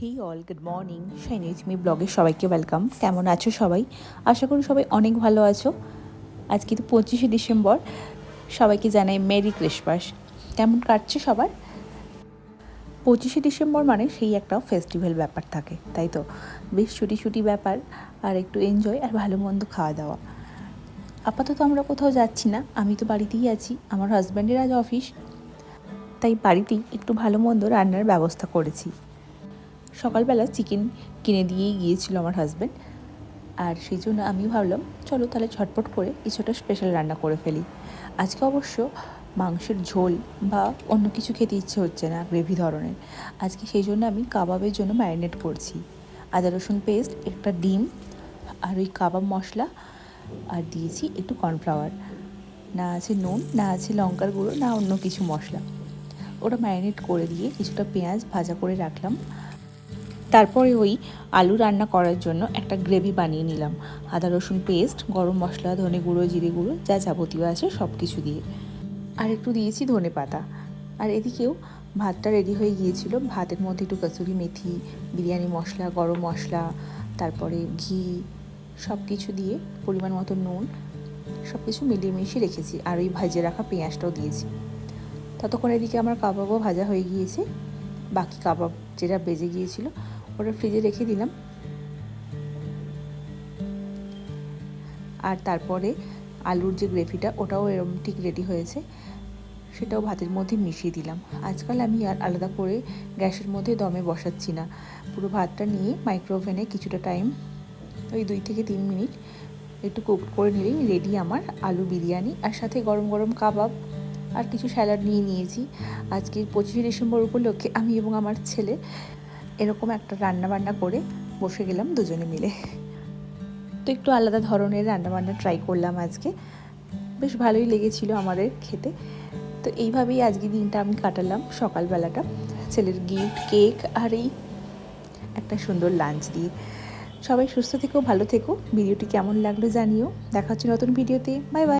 Hey all, good morning. Shiny with me ব্লগে সবাইকে welcome. কেমন আছো সবাই? আশা করি সবাই অনেক ভালো আছো। আজকে তো 25শে ডিসেম্বর, সবাইকে জানাই মেরি ক্রিসমাস। কেমন কাটছে সবার? 25শে ডিসেম্বর মানে সেই একটা ফেস্টিভ্যাল ব্যাপার থাকে, তাই তো? বেশ ছুটি ছুটি ব্যাপার, আর একটু এনজয় আর ভালো মন্দ খাওয়া দাওয়া। আপাতত আমরা কোথাও যাচ্ছি না, আমি তো বাড়িতেই আছি। আমার হাজব্যান্ডের আজ অফিস, তাই বাড়িতেই একটু ভালো মন্দ রান্নার ব্যবস্থা করেছি। সকালবেলা চিকেন কিনে দিয়েই গিয়েছিল আমার হাজব্যান্ড, আর সেই জন্য আমি ভাবলাম চলো তাহলে ঝটপট করে কিছুটা স্পেশাল রান্না করে ফেলি। আজকে অবশ্য মাংসের ঝোল বা অন্য কিছু খেতে ইচ্ছে হচ্ছে না, গ্রেভি ধরনের। আজকে সেই জন্য আমি কাবাবের জন্য ম্যারিনেট করছি। আদা রসুন পেস্ট, একটা ডিম, আর ওই কাবাব মশলা, আর দিয়েছি একটু কর্নফ্লাওয়ার। না আছে নুন, না আছে লঙ্কার গুঁড়ো, না অন্য কিছু মশলা। ওটা ম্যারিনেট করে দিয়ে কিছুটা পেঁয়াজ ভাজা করে রাখলাম। তারপরে ওই আলু রান্না করার জন্য একটা গ্রেভি বানিয়ে নিলাম। আদা রসুন পেস্ট, গরম মশলা, ধনে গুঁড়ো, জিরে গুঁড়ো, যা যাবতীয় আছে সব কিছু দিয়ে। আর একটু দিয়েছি ধনে পাতা। আর এদিকেও ভাতটা রেডি হয়ে গিয়েছিল। ভাতের মধ্যে একটু কসুরি মেথি, বিরিয়ানি মশলা, গরম মশলা, তারপরে ঘি, সব কিছু দিয়ে পরিমাণ মতো নুন, সব কিছু মিলিয়ে মিশিয়ে রেখেছি। আর ওই ভাজে রাখা পেঁয়াজটাও দিয়েছি। ততক্ষণ এদিকে আমার কাবাবও ভাজা হয়ে গিয়েছে। বাকি কাবাব যেটা বেজে গিয়েছিল ওটা ফ্রিজে রেখে দিলাম। আর তারপরে আলুর যে গ্রেভিটা, ওটাও এরকম ঠিক রেডি হয়েছে, সেটাও ভাতের মধ্যে মিশিয়ে দিলাম। আজকাল আমি আর আলাদা করে গ্যাসের মধ্যে দমে বসাচ্ছি না, পুরো ভাতটা নিয়ে মাইক্রোওভেনে কিছুটা টাইম, ওই 2 থেকে 3 মিনিট একটু কুক করে নিলেই রেডি আমার আলু বিরিয়ানি। আর সাথে গরম গরম কাবাব আর কিছু স্যালাড নিয়ে নিয়েছি। আজকে 25শে ডিসেম্বর উপলক্ষে আমি এবং আমার ছেলে এরকম একটা রান্না করে বসে গেলাম দুজনে মিলে। তো একটু আলাদা ধরনের রান্নাবান্না ট্রাই করলাম আজকে, বেশ ভালোই লেগেছিল আমাদের খেতে। তো এইভাবেই আজকে দিনটা আমি কাটালাম, সকালবেলাটা ছেলের গিফট, কেক, আর এই একটা সুন্দর লাঞ্চ দিয়ে। সবাই সুস্থ থেকো, ভালো থেকো। ভিডিওটি কেমন লাগলো জানিও। দেখা হচ্ছে নতুন ভিডিওতে। Bye bye.